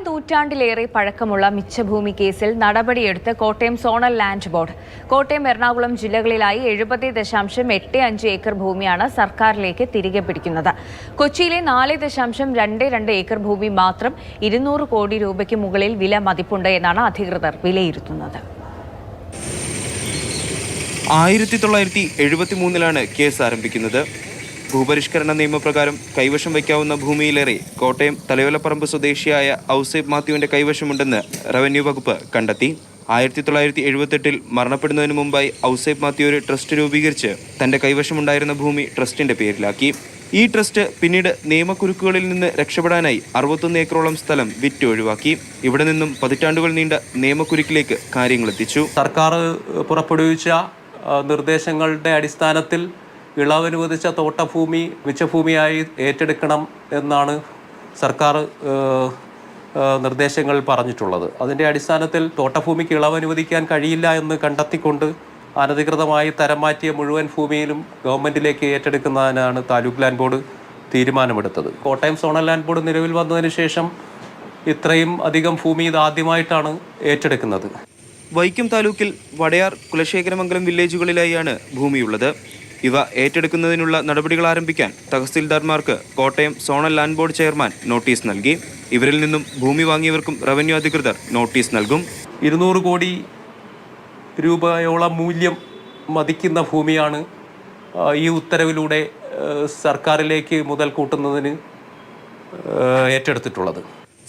നൂറ്റാണ്ടിലേറെ പഴക്കമുള്ള മിച്ചഭൂമി കേസിൽ നടപടിയെടുത്ത് Kottayam zonal land board. Kottayam, Ernakulam ജില്ലകളിലായി 70.85 ഏക്കർ ഭൂമിയാണ് സർക്കാരിലേക്ക് തിരികെ പിടിക്കുന്നത്. കൊച്ചിയിലെ 4.22 ഏക്കർ ഭൂമി മാത്രം 200 കോടി രൂപയ്ക്ക് മുകളിൽ വില മതിപ്പുണ്ട് എന്നാണ് അധികൃതർ വിലയിരുത്തുന്നത്. 1973 കേസ് ആരംഭിക്കുന്നത്. ഭൂപരിഷ്കരണ നിയമപ്രകാരം കൈവശം വയ്ക്കാവുന്ന ഭൂമിയിലേറെ കോട്ടയം തലയോലപ്പറമ്പ് സ്വദേശിയായ ഔസേബ് മാത്യുവിന്റെ കൈവശമുണ്ടെന്ന് റവന്യൂ വകുപ്പ് കണ്ടെത്തി. 1978 മരണപ്പെടുന്നതിന് മുമ്പായി ഔസേബ് മാത്യു ഒരു ട്രസ്റ്റ് രൂപീകരിച്ച് തന്റെ കൈവശമുണ്ടായിരുന്ന ഭൂമി ട്രസ്റ്റിന്റെ പേരിലാക്കി. ഈ ട്രസ്റ്റ് പിന്നീട് നിയമക്കുരുക്കുകളിൽ നിന്ന് രക്ഷപ്പെടാനായി 61 ഏക്കറോളം സ്ഥലം വിറ്റ് ഒഴിവാക്കി. ഇവിടെ നിന്നും പതിറ്റാണ്ടുകൾ നീണ്ട നിയമക്കുരുക്കിലേക്ക് കാര്യങ്ങളെത്തിച്ചു. സർക്കാർ പുറപ്പെടുവിച്ച നിർദ്ദേശങ്ങളുടെ അടിസ്ഥാനത്തിൽ ഇളവനുവദിച്ച തോട്ടഭൂമി മിച്ചഭൂമിയായി ഏറ്റെടുക്കണം എന്നാണ് സർക്കാർ നിർദ്ദേശങ്ങൾ പറഞ്ഞിട്ടുള്ളത്. അതിൻ്റെ അടിസ്ഥാനത്തിൽ തോട്ടഭൂമിക്ക് ഇളവനുവദിക്കാൻ കഴിയില്ല എന്ന് കണ്ടെത്തിക്കൊണ്ട് അനധികൃതമായി തരം മാറ്റിയ മുഴുവൻ ഭൂമിയിലും ഗവൺമെൻറ്റിലേക്ക് ഏറ്റെടുക്കുന്നതിനാണ് താലൂക്ക് ലാൻഡ് ബോർഡ് തീരുമാനമെടുത്തത്. കോട്ടയം സോണൽ ലാൻഡ് ബോർഡ് നിലവിൽ വന്നതിന് ശേഷം ഇത്രയും അധികം ഭൂമി ഇതാദ്യമായിട്ടാണ് ഏറ്റെടുക്കുന്നത്. വൈക്കം താലൂക്കിൽ വടയാർ, കുലശേഖരമംഗലം വില്ലേജുകളിലായാണ് ഭൂമിയുള്ളത്. ഇവ ഏറ്റെടുക്കുന്നതിനുള്ള നടപടികൾ ആരംഭിക്കാൻ തഹസിൽദാർമാർക്ക് Kottayam zonal land board chairman notice നൽകി. ഇവരിൽ നിന്നും ഭൂമി വാങ്ങിയവർക്കും റവന്യൂ അധികൃതർ നോട്ടീസ് നൽകും. 200 കോടി രൂപയോളം മൂല്യം മതിക്കുന്ന ഭൂമിയാണ് ഈ ഉത്തരവിലൂടെ സർക്കാരിലേക്ക് മുതൽ കൂട്ടുന്നതിന് ഏറ്റെടുത്തിട്ടുള്ളത്.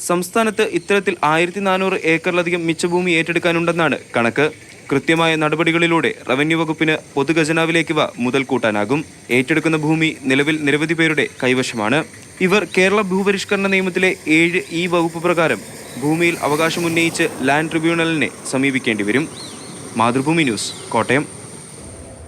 സംസ്ഥാനത്ത് ഇത്തരത്തിൽ 1400 ഏക്കറിലധികം മിച്ചഭൂമി ഏറ്റെടുക്കാനുണ്ടെന്നാണ് കണക്ക്. കൃത്യമായ നടപടികളിലൂടെ റവന്യൂ വകുപ്പിന് പൊതുഖജനാവിലേക്ക് മുതൽ കൂട്ടാനാകും. ഏറ്റെടുക്കുന്ന ഭൂമി നിലവിൽ നിരവധി പേരുടെ കൈവശമാണ്. ഇവർ കേരള ഭൂപരിഷ്കരണ നിയമത്തിലെ 7E വകുപ്പ് പ്രകാരം ഭൂമിയിൽ അവകാശമുന്നയിച്ച് ലാൻഡ് ട്രിബ്യൂണലിനെ സമീപിക്കേണ്ടി വരും. മാതൃഭൂമി ന്യൂസ്, കോട്ടയം.